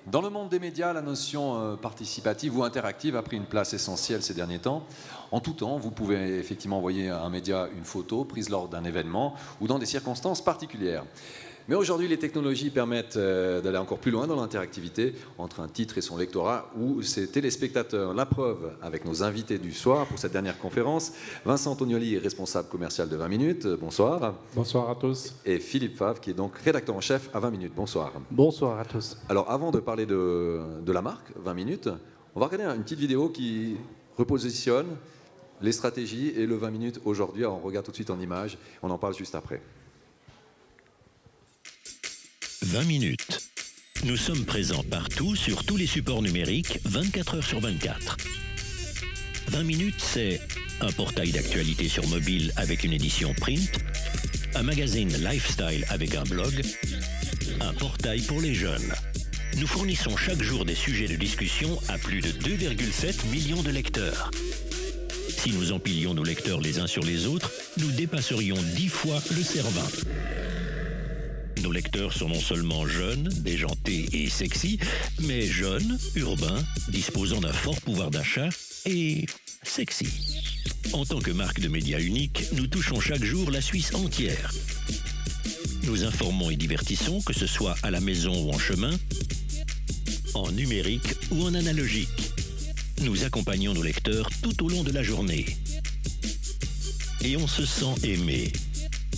Dans le monde des médias, la notion participative ou interactive a pris une place essentielle ces derniers temps. En tout temps, vous pouvez effectivement envoyer à un média une photo prise lors d'un événement ou dans des circonstances particulières. Mais aujourd'hui, les technologies permettent d'aller encore plus loin dans l'interactivité entre un titre et son lectorat ou ses téléspectateurs. La preuve avec nos invités du soir pour cette dernière conférence. Vincent Antonioli est responsable commercial de 20 minutes. Bonsoir. Bonsoir à tous. Et Philippe Favre qui est donc rédacteur en chef à 20 minutes. Bonsoir. Bonsoir à tous. Alors avant de parler de la marque, 20 minutes, on va regarder une petite vidéo qui repositionne les stratégies et le 20 minutes aujourd'hui. Alors on regarde tout de suite en images, on en parle juste après. 20 minutes. Nous sommes présents partout sur tous les supports numériques, 24 heures sur 24. 20 minutes, c'est un portail d'actualité sur mobile avec une édition print, un magazine lifestyle avec un blog, un portail pour les jeunes. Nous fournissons chaque jour des sujets de discussion à plus de 2,7 millions de lecteurs. Si nous empilions nos lecteurs les uns sur les autres, nous dépasserions 10 fois le Cervin. Nos lecteurs sont non seulement jeunes, déjantés et sexy, mais jeunes, urbains, disposant d'un fort pouvoir d'achat et sexy. En tant que marque de médias unique, nous touchons chaque jour la Suisse entière. Nous informons et divertissons, que ce soit à la maison ou en chemin, en numérique ou en analogique. Nous accompagnons nos lecteurs tout au long de la journée. Et on se sent aimé.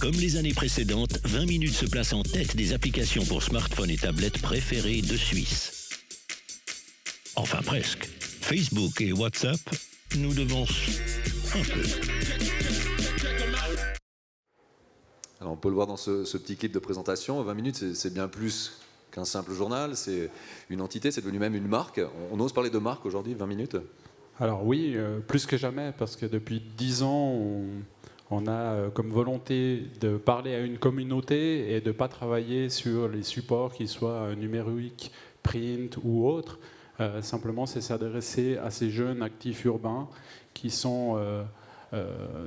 Comme les années précédentes, 20 minutes se place en tête des applications pour smartphones et tablettes préférées de Suisse. Enfin presque. Facebook et WhatsApp nous devancent un peu. Alors on peut le voir dans ce petit clip de présentation. 20 minutes, c'est bien plus qu'un simple journal, c'est une entité, c'est devenu même une marque. On ose parler de marque aujourd'hui, 20 minutes? Alors oui, plus que jamais, parce que depuis 10 ans, on a comme volonté de parler à une communauté et de ne pas travailler sur les supports, qu'ils soient numériques, print ou autres. Simplement, c'est s'adresser à ces jeunes actifs urbains qui sont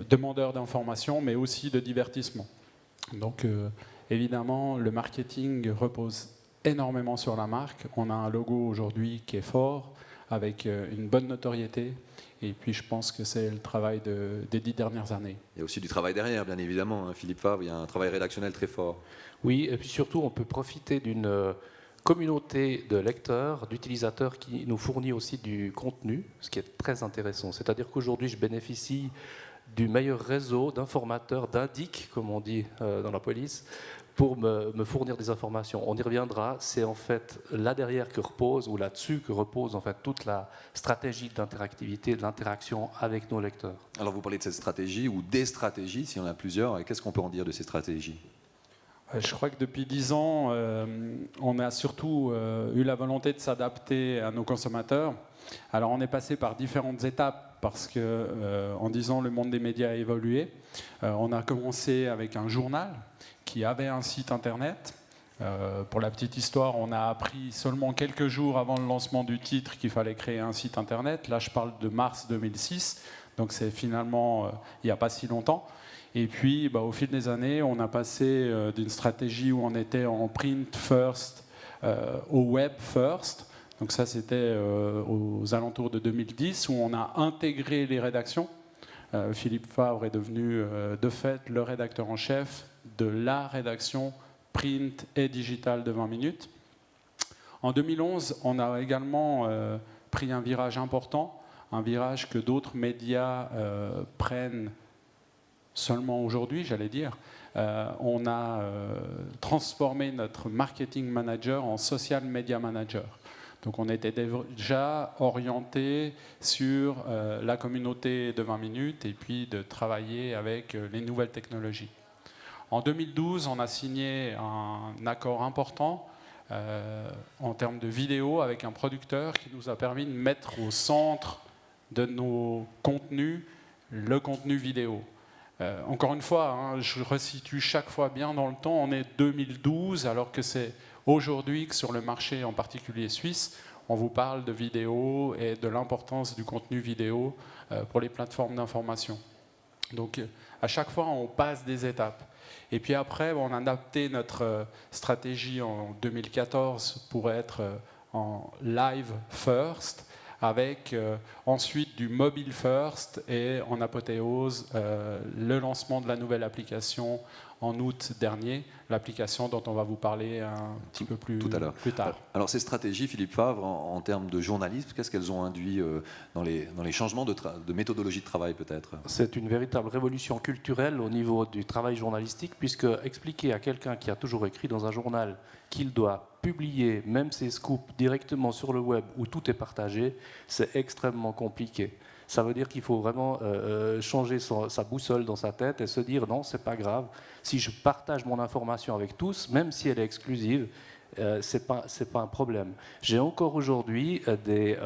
demandeurs d'informations, mais aussi de divertissement. Donc, évidemment, le marketing repose énormément sur la marque. On a un logo aujourd'hui qui est fort, avec une bonne notoriété. Et puis je pense que c'est le travail des 10 dernières années. Il y a aussi du travail derrière, bien évidemment. Philippe Favre, il y a un travail rédactionnel très fort. Oui, et puis surtout, on peut profiter d'une communauté de lecteurs, d'utilisateurs qui nous fournit aussi du contenu, ce qui est très intéressant. C'est-à-dire qu'aujourd'hui, je bénéficie du meilleur réseau d'informateurs, d'indics, comme on dit dans la police, pour me fournir des informations. On y reviendra, c'est en fait là derrière que repose, ou là-dessus que repose en fait toute la stratégie d'interactivité, de l'interaction avec nos lecteurs. Alors vous parlez de cette stratégie, ou des stratégies, s'il y en a plusieurs, qu'est-ce qu'on peut en dire de ces stratégies? Je crois que depuis 10 ans, on a surtout eu la volonté de s'adapter à nos consommateurs. Alors on est passé par différentes étapes, parce que en 10 ans, le monde des médias a évolué. On a commencé avec un journal qui avait un site internet. Pour la petite histoire, on a appris seulement quelques jours avant le lancement du titre qu'il fallait créer un site internet. Là, je parle de mars 2006, donc c'est finalement il n'y a pas si longtemps. Et puis, au fil des années, on a passé d'une stratégie où on était en print first au web first. Donc ça, c'était aux alentours de 2010, où on a intégré les rédactions. Philippe Favre est devenu de fait le rédacteur en chef de la rédaction print et digitale de 20 minutes. En 2011, on a également pris un virage important, un virage que d'autres médias prennent seulement aujourd'hui, j'allais dire. On a transformé notre marketing manager en social media manager. Donc on était déjà orienté sur la communauté de 20 minutes et puis de travailler avec les nouvelles technologies. En 2012, on a signé un accord important en termes de vidéo avec un producteur qui nous a permis de mettre au centre de nos contenus le contenu vidéo. Encore une fois, je resitue chaque fois bien dans le temps, on est 2012, alors que c'est aujourd'hui que sur le marché, en particulier suisse, on vous parle de vidéo et de l'importance du contenu vidéo pour les plateformes d'information. Donc, à chaque fois, on passe des étapes. Et puis après, on a adapté notre stratégie en 2014 pour être en live first, avec ensuite du mobile first et en apothéose le lancement de la nouvelle application en août dernier, l'application dont on va vous parler un petit peu plus tard. Alors ces stratégies, Philippe Favre, en termes de journalisme, qu'est-ce qu'elles ont induit dans les changements de méthodologie de travail peut-être? C'est une véritable révolution culturelle au niveau du travail journalistique, puisque expliquer à quelqu'un qui a toujours écrit dans un journal qu'il doit publier même ses scoops directement sur le web où tout est partagé, c'est extrêmement compliqué. Ça veut dire qu'il faut vraiment changer sa boussole dans sa tête et se dire non, c'est pas grave. Si je partage mon information avec tous, même si elle est exclusive, c'est pas un problème. J'ai encore aujourd'hui des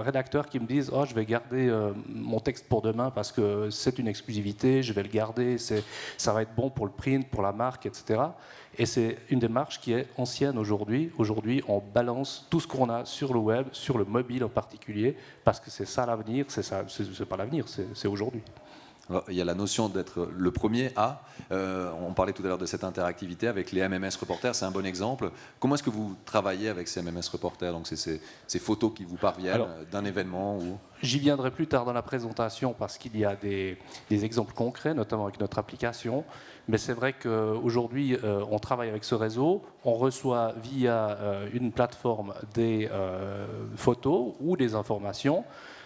rédacteurs qui me disent oh, je vais garder mon texte pour demain parce que c'est une exclusivité, je vais le garder, ça va être bon pour le print, pour la marque, etc. Et c'est une démarche qui est ancienne aujourd'hui. Aujourd'hui, on balance tout ce qu'on a sur le web, sur le mobile en particulier, parce que c'est ça l'avenir. C'est pas l'avenir, c'est aujourd'hui. Alors, il y a la notion d'être le premier à. On parlait tout à l'heure de cette interactivité avec les MMS reporters, c'est un bon exemple. Comment est-ce que vous travaillez avec ces MMS reporters? Donc, c'est ces photos qui vous parviennent d'un événement ou... J'y viendrai plus tard dans la présentation parce qu'il y a des exemples concrets, notamment avec notre application. Mais c'est vrai qu'aujourd'hui, on travaille avec ce réseau. On reçoit via une plateforme des photos ou des informations.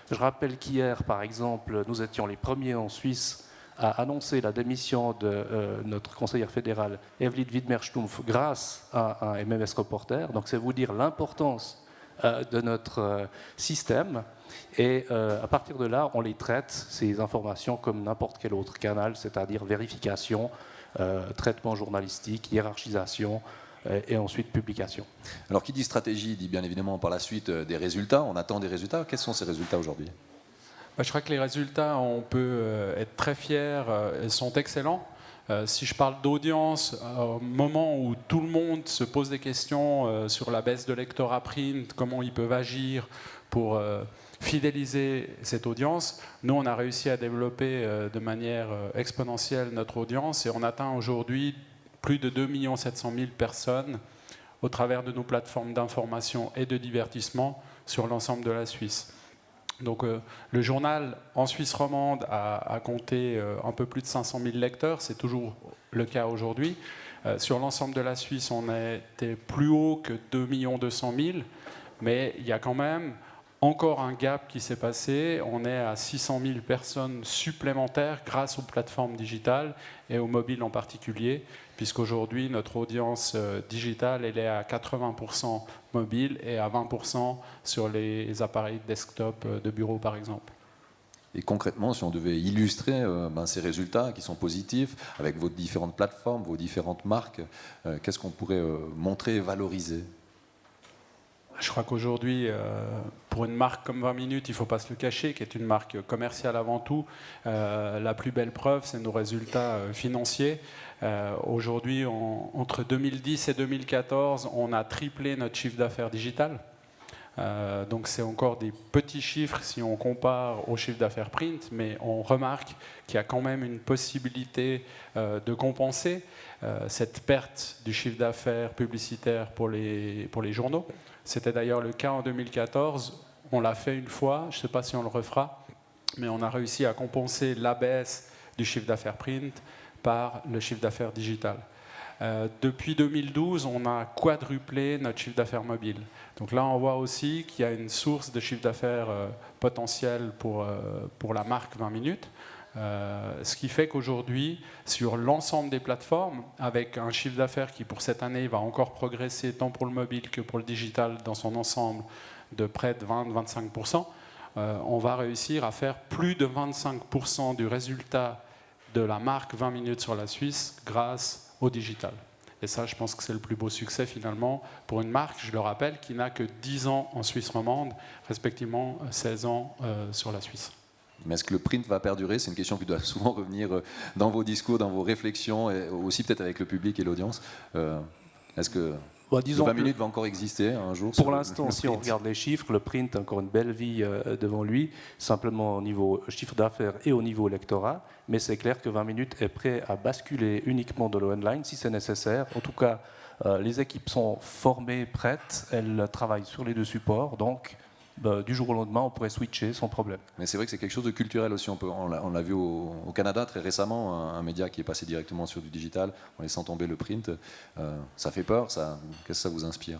Je rappelle qu'hier, par exemple, nous étions les premiers en Suisse à annoncer la démission de notre conseillère fédérale, Evelyn Widmer-Stumpf, grâce à un MMS reporter. Donc c'est vous dire l'importance de notre système. Et à partir de là, on les traite, ces informations, comme n'importe quel autre canal, c'est-à-dire vérification, traitement journalistique, hiérarchisation, et ensuite publication. Alors qui dit stratégie dit bien évidemment par la suite des résultats. On attend des résultats. Quels sont ces résultats aujourd'hui? Je crois que les résultats, on peut être très fiers, ils sont excellents. Si je parle d'audience, au moment où tout le monde se pose des questions sur la baisse de lectorat print, comment ils peuvent agir pour fidéliser cette audience, nous on a réussi à développer de manière exponentielle notre audience et on atteint aujourd'hui plus de 2 700 000 personnes au travers de nos plateformes d'information et de divertissement sur l'ensemble de la Suisse. Donc le journal en Suisse romande a compté un peu plus de 500 000 lecteurs, c'est toujours le cas aujourd'hui. Sur l'ensemble de la Suisse, on était plus haut que 2 200 000, mais il y a quand même encore un gap qui s'est passé. On est à 600 000 personnes supplémentaires grâce aux plateformes digitales et aux mobiles en particulier, puisqu'aujourd'hui, notre audience digitale elle est à 80% mobile et à 20% sur les appareils desktop de bureau, par exemple. Et concrètement, si on devait illustrer ces résultats qui sont positifs, avec vos différentes plateformes, vos différentes marques, qu'est-ce qu'on pourrait montrer et valoriser ? Je crois qu'aujourd'hui, pour une marque comme 20 minutes, il ne faut pas se le cacher, qui est une marque commerciale avant tout, la plus belle preuve, c'est nos résultats financiers. Aujourd'hui, entre 2010 et 2014, on a triplé notre chiffre d'affaires digital. Donc c'est encore des petits chiffres si on compare au chiffre d'affaires print, mais on remarque qu'il y a quand même une possibilité de compenser cette perte du chiffre d'affaires publicitaire pour les journaux. C'était d'ailleurs le cas en 2014, on l'a fait une fois, je ne sais pas si on le refera, mais on a réussi à compenser la baisse du chiffre d'affaires print par le chiffre d'affaires digital. Depuis 2012, on a quadruplé notre chiffre d'affaires mobile. Donc là, on voit aussi qu'il y a une source de chiffre d'affaires potentiel pour la marque 20 minutes. Ce qui fait qu'aujourd'hui, sur l'ensemble des plateformes, avec un chiffre d'affaires qui pour cette année va encore progresser tant pour le mobile que pour le digital dans son ensemble de près de 20-25%, on va réussir à faire plus de 25% du résultat de la marque 20 minutes sur la Suisse grâce au digital. Et ça, je pense que c'est le plus beau succès finalement pour une marque, je le rappelle, qui n'a que 10 ans en Suisse romande, respectivement 16 ans sur la Suisse. Mais est-ce que le print va perdurer? C'est une question qui doit souvent revenir dans vos discours, dans vos réflexions, et aussi peut-être avec le public et l'audience. Est-ce que le 20 minutes va encore exister un jour? Pour l'instant, si on regarde les chiffres, le print a encore une belle vie devant lui, simplement au niveau chiffre d'affaires et au niveau lectorat. Mais c'est clair que 20 minutes est prêt à basculer uniquement dans le online si c'est nécessaire. En tout cas, Les équipes sont formées, prêtes, elles travaillent sur les deux supports, donc du jour au lendemain, on pourrait switcher sans problème. Mais c'est vrai que c'est quelque chose de culturel aussi. On l'a vu au Canada très récemment, un média qui est passé directement sur du digital en laissant tomber le print. Ça fait peur, ça. Qu'est-ce que ça vous inspire?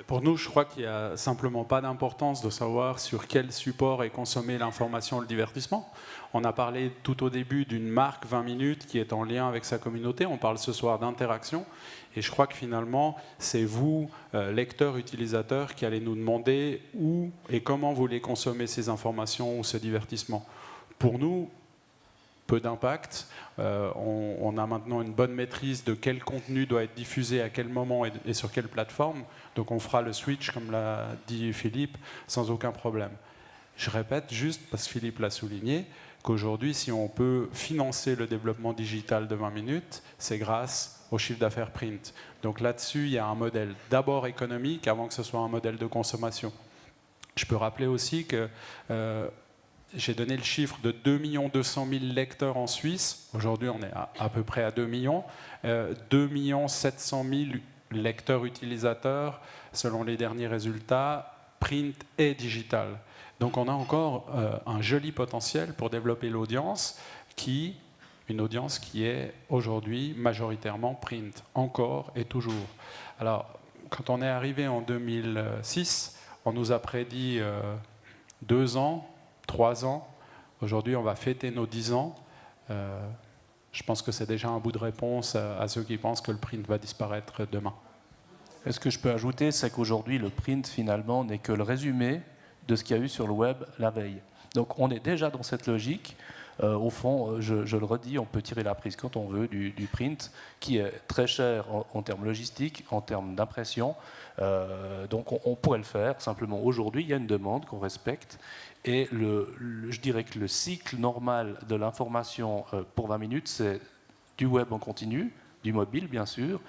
Pour nous, je crois qu'il n'y a simplement pas d'importance de savoir sur quel support est consommée l'information ou le divertissement. On a parlé tout au début d'une marque 20 minutes qui est en lien avec sa communauté. On parle ce soir d'interaction. Et je crois que finalement, c'est vous, lecteurs, utilisateurs, qui allez nous demander où et comment vous voulez consommer ces informations ou ce divertissement. Pour nous, peu d'impact. On a maintenant une bonne maîtrise de quel contenu doit être diffusé à quel moment et sur quelle plateforme. Donc on fera le switch, comme l'a dit Philippe, sans aucun problème. Je répète juste, parce que Philippe l'a souligné, qu'aujourd'hui, si on peut financer le développement digital de 20 minutes, c'est grâce au chiffre d'affaires print. Donc là-dessus, il y a un modèle d'abord économique avant que ce soit un modèle de consommation. Je peux rappeler aussi que j'ai donné le chiffre de 2 200 000 lecteurs en Suisse. Aujourd'hui, on est à peu près à 2 millions. 2 700 000 lecteurs utilisateurs, selon les derniers résultats, print et digital. Donc on a encore un joli potentiel pour développer l'audience, une audience qui est aujourd'hui majoritairement print, encore et toujours. Alors, quand on est arrivé en 2006, on nous a prédit 2 ans, 3 ans. Aujourd'hui, on va fêter nos 10 ans. Je pense que c'est déjà un bout de réponse à ceux qui pensent que le print va disparaître demain. Et ce que je peux ajouter, c'est qu'aujourd'hui, le print, finalement, n'est que le résumé de ce qu'il y a eu sur le web la veille. Donc, on est déjà dans cette logique. Au fond, je le redis, on peut tirer la prise quand on veut du print, qui est très cher en termes logistiques, en termes d'impression. Donc, on pourrait le faire. Simplement, aujourd'hui, il y a une demande qu'on respecte. Et je dirais que le cycle normal de l'information pour 20 minutes, c'est du web en continu, du mobile bien sûr,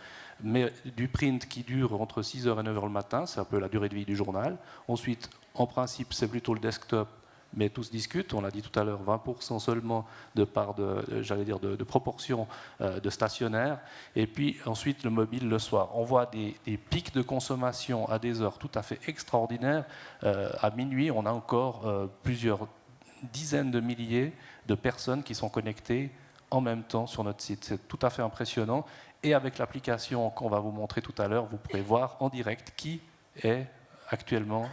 mais du print qui dure entre 6h et 9h le matin, c'est un peu la durée de vie du journal. Ensuite, en principe, c'est plutôt le desktop, mais tout se discute. On l'a dit tout à l'heure, 20% seulement de part de proportion de stationnaire. Et puis ensuite, le mobile le soir. On voit des pics de consommation à des heures tout à fait extraordinaires. À minuit, on a encore plusieurs dizaines de milliers de personnes qui sont connectées en même temps sur notre site. C'est tout à fait impressionnant. Et avec l'application qu'on va vous montrer tout à l'heure, vous pourrez voir en direct qui est actuellement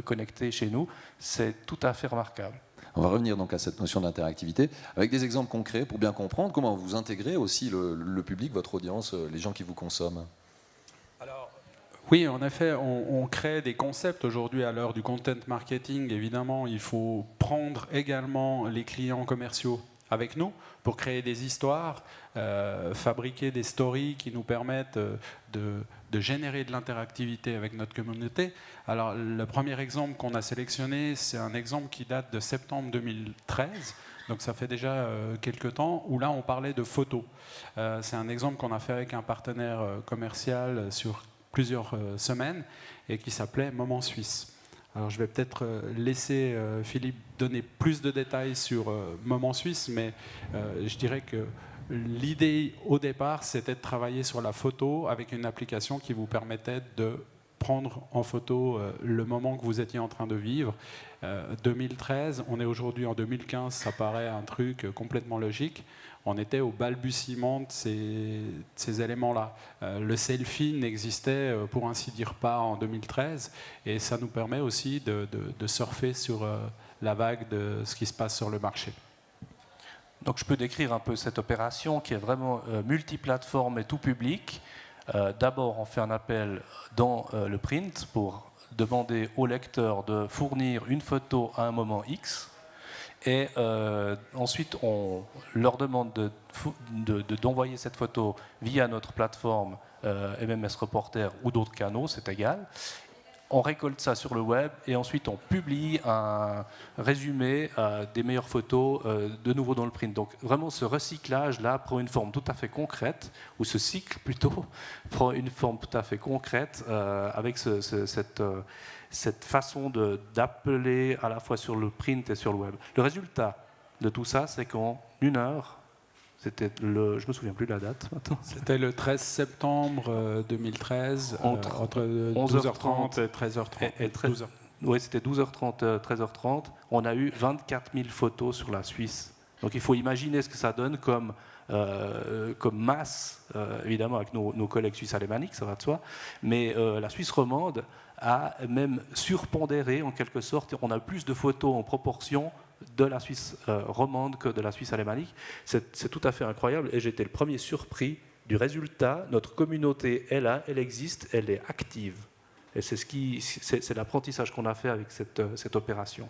connecté chez nous. C'est tout à fait remarquable. On va revenir donc à cette notion d'interactivité avec des exemples concrets pour bien comprendre comment vous intégrez aussi le public, votre audience, les gens qui vous consomment. Alors, oui, en effet, on crée des concepts aujourd'hui à l'heure du content marketing. Évidemment, il faut prendre également les clients commerciaux avec nous pour créer des histoires, fabriquer des stories qui nous permettent de générer de l'interactivité avec notre communauté. Alors, le premier exemple qu'on a sélectionné, c'est un exemple qui date de septembre 2013, donc ça fait déjà quelques temps, où là, on parlait de photos. C'est un exemple qu'on a fait avec un partenaire commercial sur plusieurs semaines et qui s'appelait Moment Suisse. Alors, je vais peut-être laisser Philippe donner plus de détails sur Moment Suisse, mais je dirais que l'idée au départ, c'était de travailler sur la photo avec une application qui vous permettait de prendre en photo le moment que vous étiez en train de vivre. 2013, on est aujourd'hui en 2015, ça paraît un truc complètement logique. On était au balbutiement de ces éléments-là. Le selfie n'existait, pour ainsi dire, pas en 2013, et ça nous permet aussi de surfer sur la vague de ce qui se passe sur le marché. Donc je peux décrire un peu cette opération qui est vraiment multiplateforme et tout public. D'abord, on fait un appel dans le print pour demander au lecteur de fournir une photo à un moment X. Et ensuite, on leur demande d'envoyer cette photo via notre plateforme MMS Reporter ou d'autres canaux, c'est égal. On récolte ça sur le web et ensuite on publie un résumé des meilleures photos de nouveau dans le print. Donc vraiment ce recyclage-là prend une forme tout à fait concrète, ou ce cycle plutôt prend une forme tout à fait concrète avec cette façon d'appeler à la fois sur le print et sur le web. Le résultat de tout ça, c'est qu'en 1 heure, C'était je ne me souviens plus de la date maintenant. C'était le 13 septembre 2013, entre 12h30 et 13h30. Et 12h. Oui, c'était 12h30, 13h30. On a eu 24 000 photos sur la Suisse. Donc il faut imaginer ce que ça donne comme masse, évidemment avec nos collègues suisses alémaniques, ça va de soi, mais la Suisse romande a même surpondéré en quelque sorte. On a plus de photos en proportion de la Suisse romande que de la Suisse alémanique. C'est tout à fait incroyable et j'étais le premier surpris du résultat. Notre communauté est là, elle existe, elle est active. Et c'est l'apprentissage qu'on a fait avec cette opération.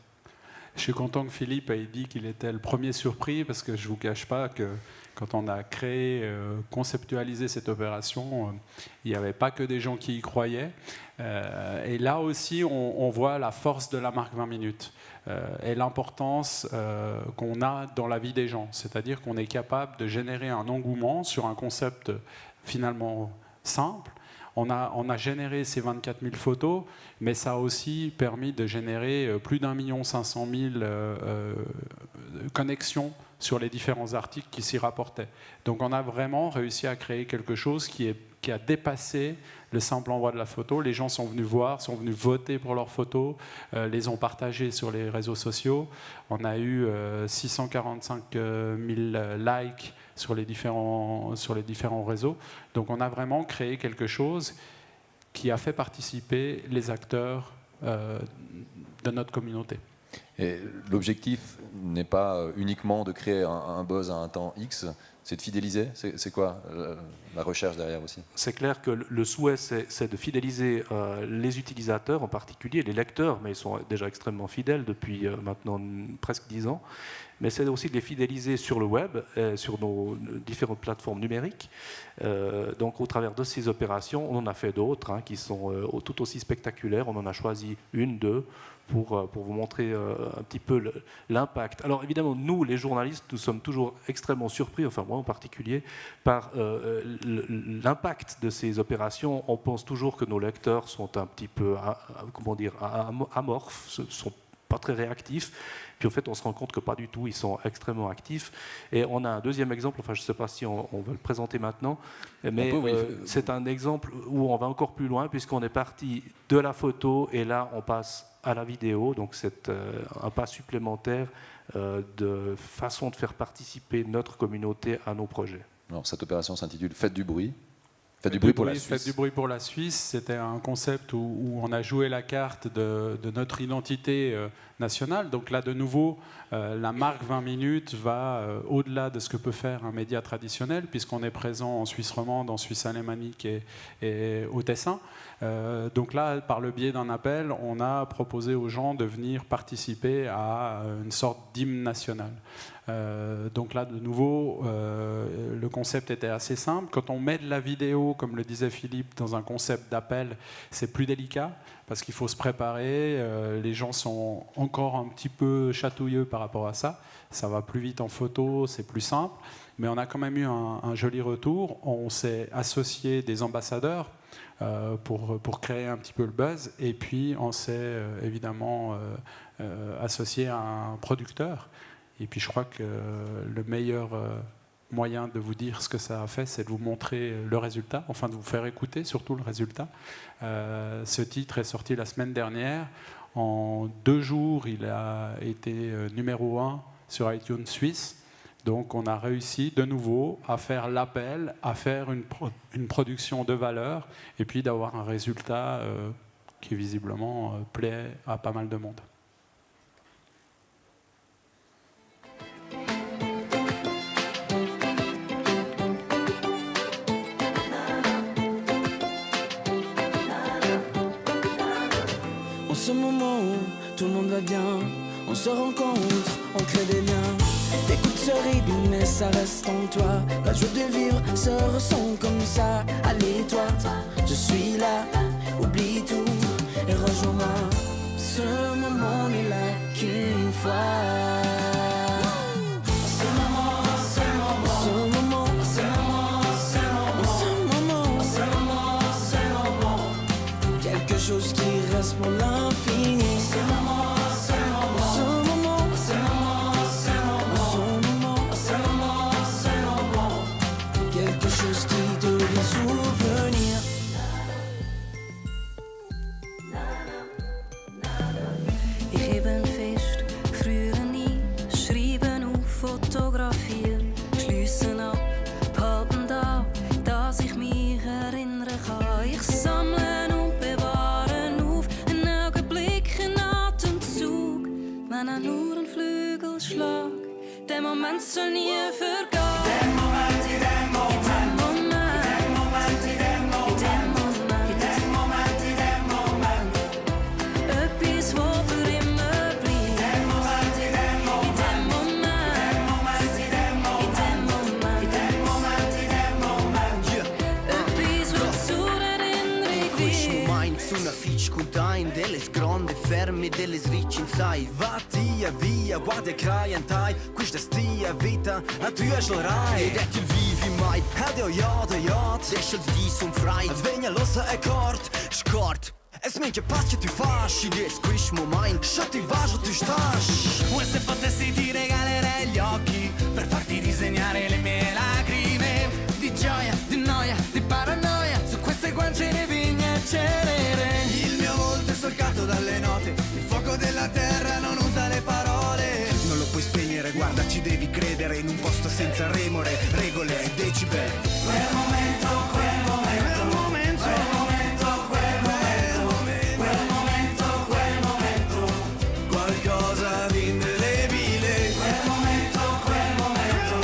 Je suis content que Philippe ait dit qu'il était le premier surpris parce que je ne vous cache pas que quand on a créé, conceptualisé cette opération, il n'y avait pas que des gens qui y croyaient. Et là aussi, on voit la force de la marque 20 minutes et l'importance qu'on a dans la vie des gens. C'est-à-dire qu'on est capable de générer un engouement sur un concept finalement simple. On a généré ces 24 000 photos, mais ça a aussi permis de générer plus d'1 500 000 connexions sur les différents articles qui s'y rapportaient. Donc on a vraiment réussi à créer quelque chose qui a dépassé le simple envoi de la photo. Les gens sont venus voir, sont venus voter pour leurs photos, les ont partagées sur les réseaux sociaux. On a eu 645 000 likes sur les différents réseaux. Donc on a vraiment créé quelque chose qui a fait participer les acteurs de notre communauté. Et l'objectif n'est pas uniquement de créer un buzz à un temps X, c'est de fidéliser. C'est quoi la recherche derrière aussi? C'est clair que le souhait, c'est de fidéliser les utilisateurs, en particulier les lecteurs, mais ils sont déjà extrêmement fidèles depuis maintenant presque 10 ans. Mais c'est aussi de les fidéliser sur le web, sur nos différentes plateformes numériques. Donc au travers de ces opérations, on en a fait d'autres qui sont tout aussi spectaculaires. On en a choisi une, deux, pour vous montrer un petit peu l'impact. Alors évidemment, nous, les journalistes, nous sommes toujours extrêmement surpris, enfin moi en particulier, par l'impact de ces opérations. On pense toujours que nos lecteurs sont un petit peu, amorphes, sont pas très réactifs. Puis en fait, on se rend compte que pas du tout, ils sont extrêmement actifs. Et on a un deuxième exemple, enfin je ne sais pas si on veut le présenter maintenant, mais c'est un exemple où on va encore plus loin puisqu'on est parti de la photo et là on passe à la vidéo. Donc c'est un pas supplémentaire de façon de faire participer notre communauté à nos projets. Alors, cette opération s'intitule « Faites du bruit ». Faites du bruit pour la Suisse. Faites du bruit pour la Suisse, c'était un concept où on a joué la carte de notre identité nationale. Donc là, de nouveau, la marque 20 minutes va au-delà de ce que peut faire un média traditionnel, puisqu'on est présent en Suisse romande, en Suisse alémanique et au Tessin. Donc là, par le biais d'un appel, on a proposé aux gens de venir participer à une sorte d'hymne national. Donc là, de nouveau, le concept était assez simple. Quand on met de la vidéo, comme le disait Philippe, dans un concept d'appel, c'est plus délicat parce qu'il faut se préparer. Les gens sont encore un petit peu chatouilleux par rapport à ça. Ça va plus vite en photo, c'est plus simple. Mais on a quand même eu un joli retour. On s'est associé des ambassadeurs pour créer un petit peu le buzz. Et puis, on s'est évidemment associé à un producteur. Et puis je crois que le meilleur moyen de vous dire ce que ça a fait, c'est de vous montrer le résultat, enfin de vous faire écouter surtout le résultat. Ce titre est sorti la semaine dernière. En 2 jours, il a été numéro 1 sur iTunes Suisse. Donc on a réussi de nouveau à faire l'appel, à faire une production de valeur et puis d'avoir un résultat qui visiblement plaît à pas mal de monde. Ce moment où tout le monde va bien, on se rencontre, on crée des liens. T'écoutes ce rythme mais ça reste en toi. La joie de vivre se ressent comme ça. Allez toi, je suis là, oublie tout et rejoins-moi. Ce moment n'est là qu'une fois. Chose qui reste pour l'infini. Ce moment, ce moment, ce moment, ce moment, ce moment, ce moment, ce moment, dansen je vergaat. I den moment, i den moment, i den moment, i den moment, i den moment, i den moment, i den moment. Uppis var för immer blir. I den moment, i den moment, i den moment, i den moment, i den moment, i den moment, i den moment. Uppis var solen inrig Questo mind su una fish con time delle sgronde ferme delle switch inside. Via via, guarda kraai en tai. Questa stia vita, a tu és rai. Det til vivi mai, had ja, det er sjøls de som frei. At venja lossa er kort, skort. Es minchia pasce tu fasci, di squish mo mind. Shatti vaso tu stas. E se potessi ti regalerei gli occhi per farti disegnare le mie lacrime di gioia, di noia, di paranoia. Su queste guance le vigne acerere. Il mio volto è solcato dalle note. Il fuoco della terra non usa le parole. Non lo puoi spegnere, guarda, ci devi credere. In un posto senza remore, regole e decibel. Quel momento, quel momento, Quel momento, quel momento, quel momento, quel momento, quel momento, qualcosa di indelebile. quel momento, quel momento,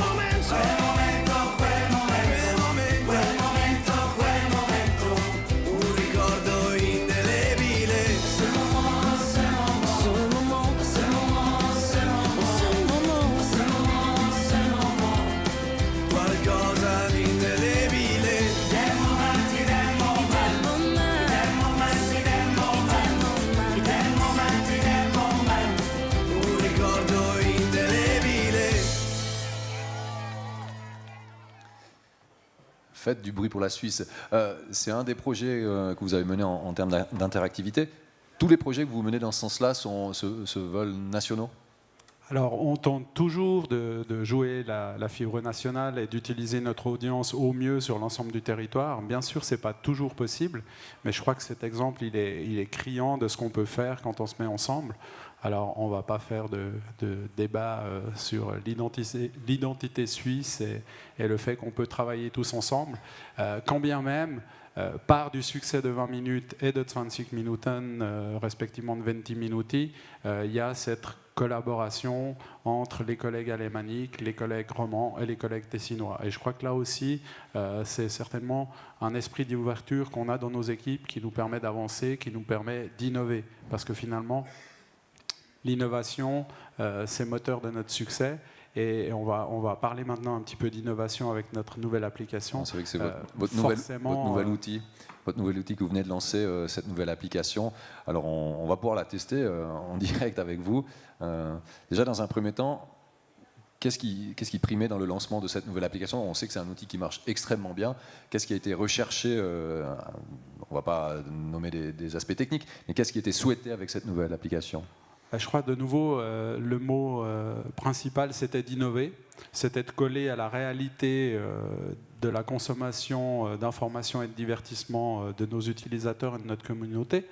Quel momento, quel momento, quel momento, quel momento, quel momento. un ricordo indelebile. Ce moment, ce moment, ce moment, ce moment, ce moment, ce moment. Qualcosa di indelebile. Del momento, del momento, del momento, del momento, del momento, del momento. Un ricordo indelebile. Faites du bruit pour la Suisse. C'est un des projets que vous avez mené en termes d'interactivité. Tous les projets que vous menez dans ce sens-là se veulent nationaux? Alors, on tente toujours de jouer la fibre nationale et d'utiliser notre audience au mieux sur l'ensemble du territoire. Bien sûr, ce n'est pas toujours possible, mais je crois que cet exemple, il est criant de ce qu'on peut faire quand on se met ensemble. Alors, on ne va pas faire de débat sur l'identité suisse et le fait qu'on peut travailler tous ensemble, quand bien même, part du succès de 20 minutes et de 20 Minuten, respectivement de 20 minuti, il y a cette collaboration entre les collègues alémaniques, les collègues romans et les collègues tessinois. Et je crois que là aussi, c'est certainement un esprit d'ouverture qu'on a dans nos équipes qui nous permet d'avancer, qui nous permet d'innover. Parce que finalement, l'innovation, c'est moteur de notre succès. Et on va parler maintenant un petit peu d'innovation avec notre nouvelle application. C'est vrai que c'est votre nouvel outil. Votre nouvel outil que vous venez de lancer, cette nouvelle application. Alors on va pouvoir la tester en direct avec vous. Déjà dans un premier temps, qu'est-ce qui primait dans le lancement de cette nouvelle application? On sait que c'est un outil qui marche extrêmement bien. Qu'est-ce qui a été recherché? On ne va pas nommer des aspects techniques, mais qu'est-ce qui était souhaité avec cette nouvelle application? Je crois de nouveau, le mot principal, c'était d'innover, c'était de coller à la réalité de la consommation d'informations et de divertissement de nos utilisateurs et de notre communauté.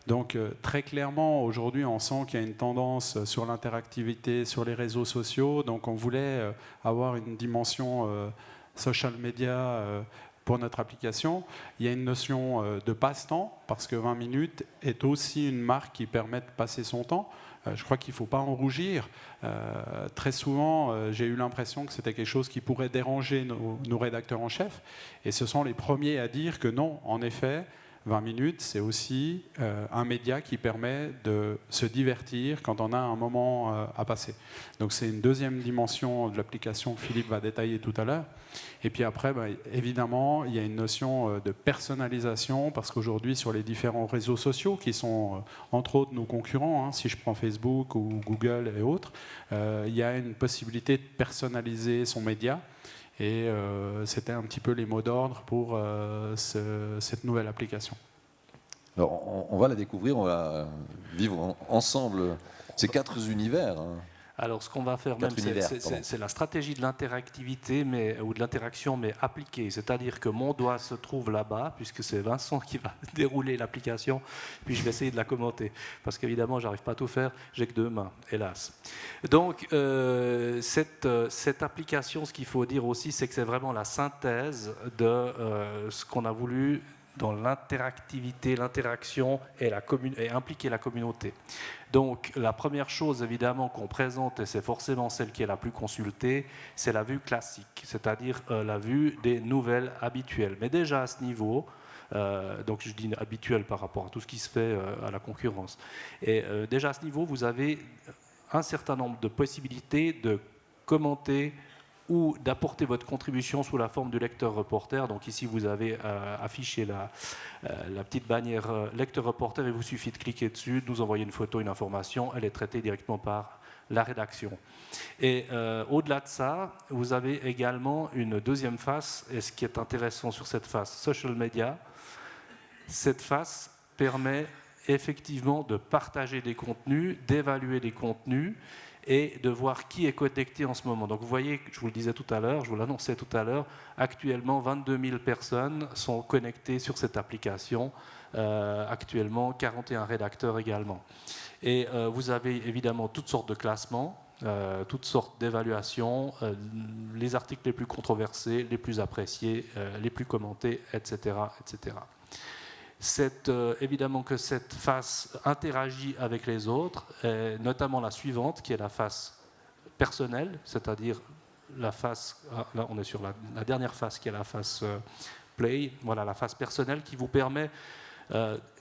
Donc très clairement, aujourd'hui, on sent qu'il y a une tendance sur l'interactivité, sur les réseaux sociaux. Donc on voulait avoir une dimension social media pour notre application. Il y a une notion de passe-temps, parce que 20 minutes est aussi une marque qui permet de passer son temps. Je crois qu'il ne faut pas en rougir. Très souvent, j'ai eu l'impression que c'était quelque chose qui pourrait déranger nos rédacteurs en chef. Et ce sont les premiers à dire que non, en effet, 20 minutes, c'est aussi un média qui permet de se divertir quand on a un moment à passer. Donc c'est une deuxième dimension de l'application que Philippe va détailler tout à l'heure. Et puis après, évidemment, il y a une notion de personnalisation, parce qu'aujourd'hui, sur les différents réseaux sociaux, qui sont entre autres nos concurrents, si je prends Facebook ou Google et autres, il y a une possibilité de personnaliser son média. Et c'était un petit peu les mots d'ordre pour cette nouvelle application. Alors, on va la découvrir, on va vivre ensemble ces 4 univers. Alors, ce qu'on va faire, c'est la stratégie de l'interactivité ou de l'interaction, mais appliquée. C'est-à-dire que mon doigt se trouve là-bas, puisque c'est Vincent qui va dérouler l'application, puis je vais essayer de la commenter. Parce qu'évidemment, je n'arrive pas à tout faire, j'ai que 2 mains, hélas. Donc, cette application, ce qu'il faut dire aussi, c'est que c'est vraiment la synthèse de ce qu'on a voulu dans l'interactivité, l'interaction et impliquer la communauté. Donc la première chose évidemment qu'on présente, et c'est forcément celle qui est la plus consultée, c'est la vue classique, c'est-à-dire la vue des nouvelles habituelles. Mais déjà à ce niveau, donc je dis habituel par rapport à tout ce qui se fait à la concurrence. Et déjà à ce niveau, vous avez un certain nombre de possibilités de commenter ou d'apporter votre contribution sous la forme du lecteur reporter. Donc ici, vous avez affiché la petite bannière lecteur reporter, et il vous suffit de cliquer dessus, de nous envoyer une photo, une information, elle est traitée directement par la rédaction. Et au-delà de ça, vous avez également une deuxième face, et ce qui est intéressant sur cette face social media, cette face permet effectivement de partager des contenus, d'évaluer des contenus, et de voir qui est connecté en ce moment. Donc vous voyez, je vous le disais tout à l'heure, je vous l'annonçais tout à l'heure, actuellement 22 000 personnes sont connectées sur cette application, actuellement 41 rédacteurs également. Et vous avez évidemment toutes sortes de classements, toutes sortes d'évaluations, les articles les plus controversés, les plus appréciés, les plus commentés, etc. etc. Évidemment que cette face interagit avec les autres, notamment la suivante, qui est la face personnelle, c'est-à-dire la face, là on est sur la dernière face, qui est la face play, voilà, la face personnelle qui vous permet,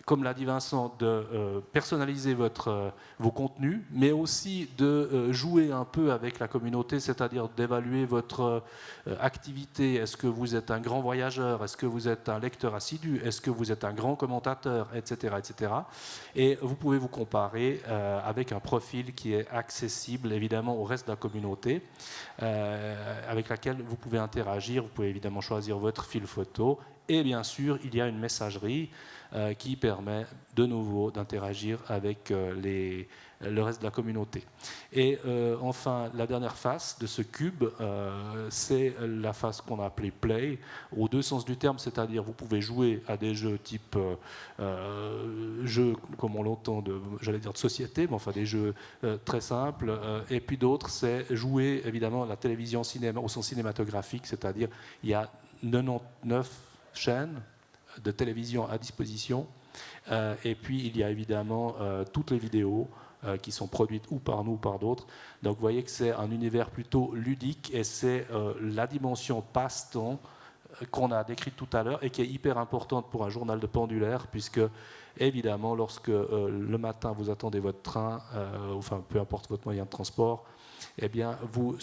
comme l'a dit Vincent, de personnaliser vos contenus, mais aussi de jouer un peu avec la communauté, c'est-à-dire d'évaluer votre activité. Est-ce que vous êtes un grand voyageur? Est-ce que vous êtes un lecteur assidu? Est-ce que vous êtes un grand commentateur? Etc. etc. Et vous pouvez vous comparer avec un profil qui est accessible évidemment au reste de la communauté, avec laquelle vous pouvez interagir. Vous pouvez évidemment choisir votre fil photo. Et bien sûr, il y a une messagerie qui permet de nouveau d'interagir avec le reste de la communauté. Et enfin, la dernière face de ce cube, c'est la face qu'on a appelée Play, aux deux sens du terme, c'est-à-dire vous pouvez jouer à des jeux type jeux, comme on l'entend, j'allais dire de société, mais enfin des jeux très simples, et puis d'autres, c'est jouer évidemment à la télévision cinéma, au sens cinématographique, c'est-à-dire il y a 99 chaînes de télévision à disposition, et puis il y a évidemment toutes les vidéos qui sont produites ou par nous ou par d'autres. Donc vous voyez que c'est un univers plutôt ludique, et c'est la dimension passe-temps qu'on a décrite tout à l'heure et qui est hyper importante pour un journal de pendulaire, puisque évidemment lorsque le matin vous attendez votre train, enfin peu importe votre moyen de transport, eh bien vous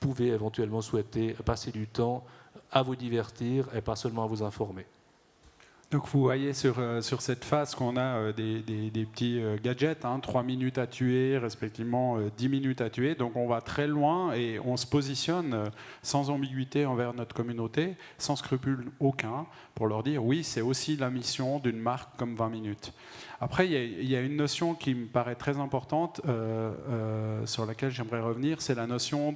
pouvez éventuellement souhaiter passer du temps à vous divertir et pas seulement à vous informer. Donc vous voyez sur cette face qu'on a des petits gadgets, 3 minutes à tuer, respectivement 10 minutes à tuer. Donc on va très loin et on se positionne sans ambiguïté envers notre communauté, sans scrupule aucun, pour leur dire oui, c'est aussi la mission d'une marque comme 20 minutes. Après, il y a une notion qui me paraît très importante, sur laquelle j'aimerais revenir, c'est la notion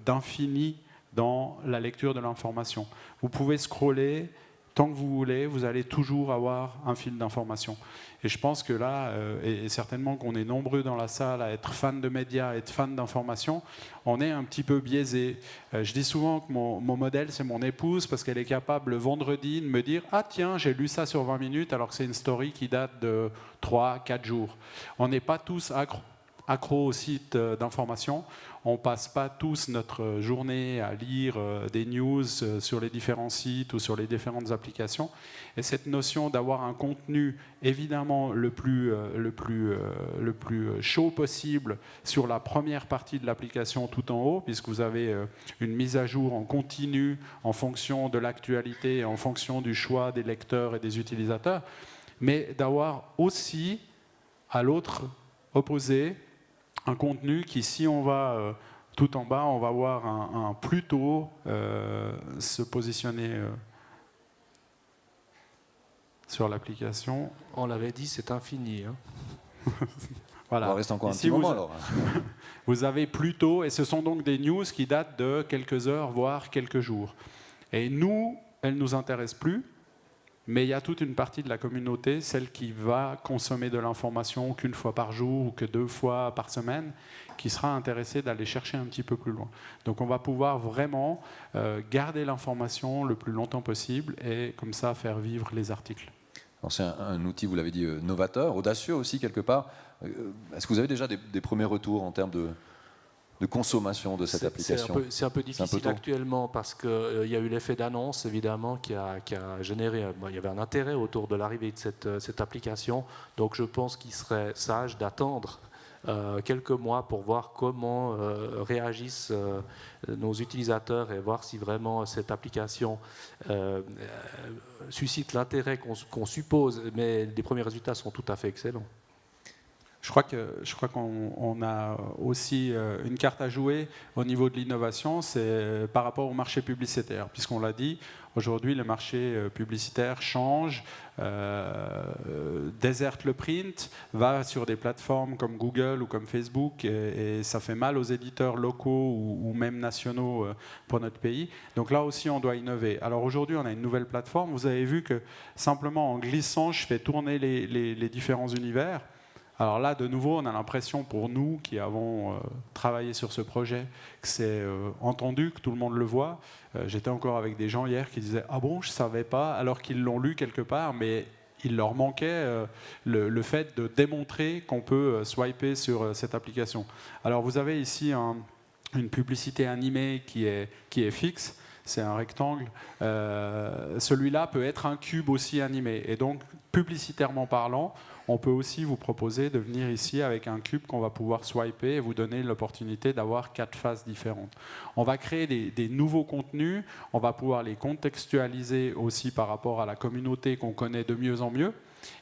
d'infini dans la lecture de l'information. Vous pouvez scroller tant que vous voulez, vous allez toujours avoir un fil d'information. Et je pense que là, et certainement qu'on est nombreux dans la salle à être fans de médias, à être fans d'information, on est un petit peu biaisé. Je dis souvent que mon modèle, c'est mon épouse, parce qu'elle est capable le vendredi de me dire « Ah tiens, j'ai lu ça sur 20 minutes », alors que c'est une story qui date de 3-4 jours. On n'est pas tous accro aux sites d'information. On ne passe pas tous notre journée à lire des news sur les différents sites ou sur les différentes applications. Et cette notion d'avoir un contenu évidemment le plus chaud possible sur la première partie de l'application tout en haut, puisque vous avez une mise à jour en continu en fonction de l'actualité, en fonction du choix des lecteurs et des utilisateurs, mais d'avoir aussi à l'autre opposé un contenu qui, si on va tout en bas, on va voir un plutôt se positionner sur l'application. On l'avait dit, c'est infini. Voilà. On va rester encore un petit moment alors. Vous avez plutôt, et ce sont donc des news qui datent de quelques heures, voire quelques jours. Et nous, elles ne nous intéressent plus, Mais il y a toute une partie de la communauté, celle qui va consommer de l'information qu'une fois par jour ou que 2 fois par semaine, qui sera intéressée d'aller chercher un petit peu plus loin. Donc on va pouvoir vraiment garder l'information le plus longtemps possible et comme ça faire vivre les articles. C'est un outil, vous l'avez dit, novateur, audacieux aussi quelque part. Est-ce que vous avez déjà des premiers retours en termes de consommation de cette application? C'est un peu difficile actuellement parce qu'il y a eu l'effet d'annonce évidemment qui a généré, il y avait un intérêt autour de l'arrivée de cette application, donc je pense qu'il serait sage d'attendre quelques mois pour voir comment réagissent nos utilisateurs et voir si vraiment cette application suscite l'intérêt qu'on suppose, mais les premiers résultats sont tout à fait excellents. Je crois qu'on a aussi une carte à jouer au niveau de l'innovation, c'est par rapport au marché publicitaire, puisqu'on l'a dit, aujourd'hui le marché publicitaire change, déserte le print, va sur des plateformes comme Google ou comme Facebook, et ça fait mal aux éditeurs locaux ou même nationaux pour notre pays. Donc là aussi on doit innover. Alors aujourd'hui on a une nouvelle plateforme, vous avez vu que simplement en glissant je fais tourner les différents univers. Alors là, de nouveau, on a l'impression pour nous qui avons travaillé sur ce projet que c'est entendu, que tout le monde le voit. J'étais encore avec des gens hier qui disaient « Ah bon, je ne savais pas », alors qu'ils l'ont lu quelque part, mais il leur manquait le fait de démontrer qu'on peut swiper sur cette application. Alors vous avez ici une publicité animée qui est fixe. C'est un rectangle. Celui-là peut être un cube aussi animé. Et donc, publicitairement parlant, on peut aussi vous proposer de venir ici avec un cube qu'on va pouvoir swiper et vous donner l'opportunité d'avoir 4 faces différentes. On va créer des nouveaux contenus. On va pouvoir les contextualiser aussi par rapport à la communauté qu'on connaît de mieux en mieux.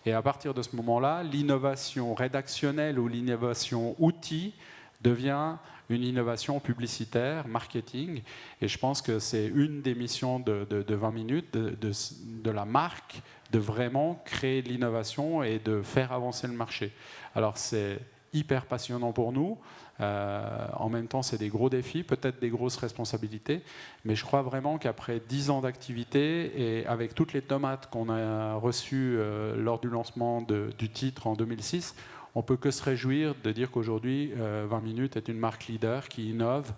Et à partir de ce moment-là, l'innovation rédactionnelle ou l'innovation outil devient une innovation publicitaire, marketing, et je pense que c'est une des missions de 20 minutes de la marque, de vraiment créer de l'innovation et de faire avancer le marché. Alors c'est hyper passionnant pour nous, en même temps c'est des gros défis, peut-être des grosses responsabilités, mais je crois vraiment qu'après 10 ans d'activité et avec toutes les tomates qu'on a reçues lors du lancement du titre en 2006, on ne peut que se réjouir de dire qu'aujourd'hui, 20 minutes est une marque leader qui innove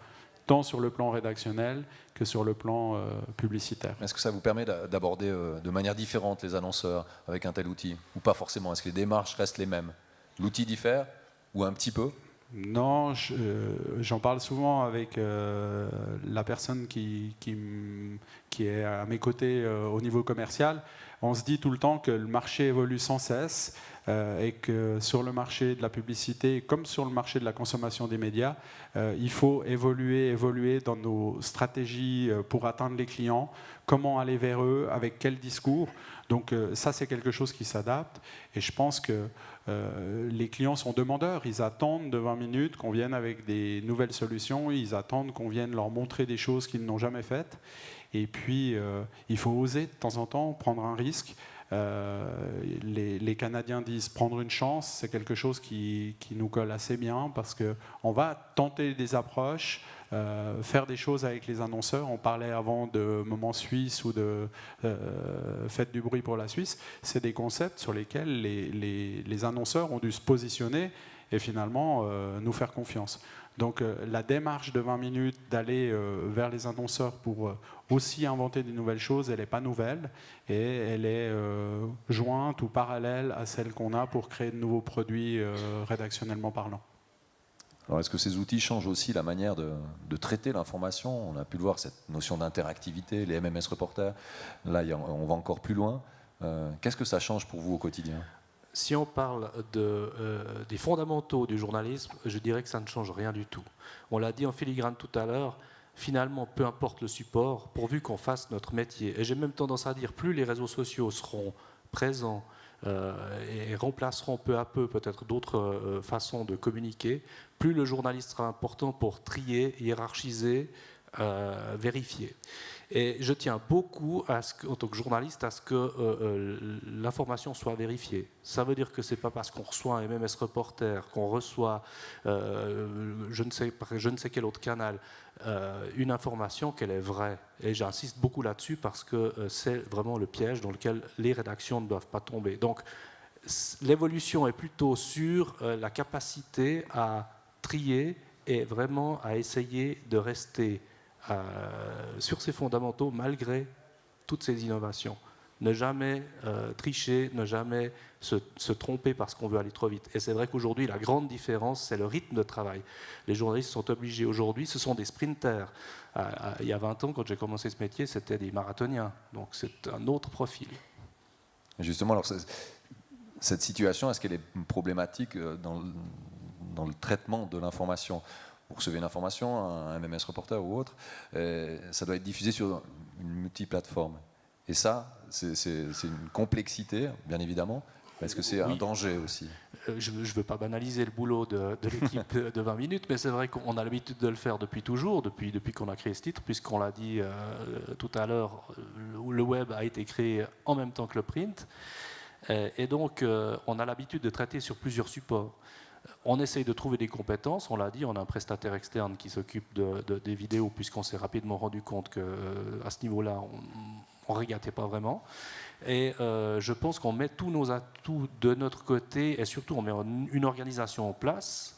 tant sur le plan rédactionnel que sur le plan publicitaire. Est-ce que ça vous permet d'aborder de manière différente les annonceurs avec un tel outil? Ou pas forcément? Est-ce que les démarches restent les mêmes? L'outil diffère ou un petit peu? Non, j'en parle souvent avec la personne qui est à mes côtés au niveau commercial. On se dit tout le temps que le marché évolue sans cesse et que sur le marché de la publicité, comme sur le marché de la consommation des médias, il faut évoluer dans nos stratégies pour atteindre les clients, comment aller vers eux, avec quel discours. Donc ça, c'est quelque chose qui s'adapte. Et je pense que les clients sont demandeurs. Ils attendent de 20 minutes qu'on vienne avec des nouvelles solutions. Ils attendent qu'on vienne leur montrer des choses qu'ils n'ont jamais faites. Et puis, il faut oser de temps en temps prendre un risque. Les Canadiens disent prendre une chance, c'est quelque chose qui nous colle assez bien parce qu'on va tenter des approches, faire des choses avec les annonceurs. On parlait avant de moments suisses ou de faites du bruit pour la Suisse. C'est des concepts sur lesquels les annonceurs ont dû se positionner et finalement nous faire confiance. Donc la démarche de 20 minutes d'aller vers les annonceurs pour aussi inventer des nouvelles choses, elle n'est pas nouvelle et elle est jointe ou parallèle à celle qu'on a pour créer de nouveaux produits rédactionnellement parlant. Alors est-ce que ces outils changent aussi la manière de traiter l'information? On a pu le voir, cette notion d'interactivité, les MMS reporters, là on va encore plus loin. Qu'est-ce que ça change pour vous au quotidien? Si on parle des fondamentaux du journalisme, je dirais que ça ne change rien du tout. On l'a dit en filigrane tout à l'heure, finalement, peu importe le support, pourvu qu'on fasse notre métier. Et j'ai même tendance à dire, plus les réseaux sociaux seront présents et remplaceront peu à peu peut-être d'autres façons de communiquer, plus le journaliste sera important pour trier, hiérarchiser, vérifiée. Et je tiens beaucoup, en tant que journaliste, à ce que l'information soit vérifiée. Ça veut dire que ce n'est pas parce qu'on reçoit un MMS Reporter, qu'on reçoit je ne sais quel autre canal, une information qu'elle est vraie. Et j'insiste beaucoup là-dessus parce que c'est vraiment le piège dans lequel les rédactions ne doivent pas tomber. Donc l'évolution est plutôt sur la capacité à trier et vraiment à essayer de rester sur ses fondamentaux malgré toutes ces innovations. Ne jamais tricher, ne jamais se tromper parce qu'on veut aller trop vite. Et c'est vrai qu'aujourd'hui, la grande différence, c'est le rythme de travail. Les journalistes sont obligés aujourd'hui, ce sont des sprinters. Il y a 20 ans, quand j'ai commencé ce métier, c'était des marathoniens. Donc c'est un autre profil. Justement, alors, cette situation, est-ce qu'elle est problématique dans le traitement de l'information ? Vous recevez une information, un MMS Reporter ou autre, ça doit être diffusé sur une multiplateforme. Et ça, c'est une complexité, bien évidemment. Est-ce que c'est un danger aussi ? Je ne veux pas banaliser le boulot de l'équipe de 20 minutes, mais c'est vrai qu'on a l'habitude de le faire depuis toujours, depuis qu'on a créé ce titre, puisqu'on l'a dit tout à l'heure, le web a été créé en même temps que le print. Et donc, on a l'habitude de traiter sur plusieurs supports. On essaye de trouver des compétences, on l'a dit, on a un prestataire externe qui s'occupe des vidéos, puisqu'on s'est rapidement rendu compte qu'à ce niveau-là, on ne régatait pas vraiment. Et je pense qu'on met tous nos atouts de notre côté, et surtout on met une organisation en place,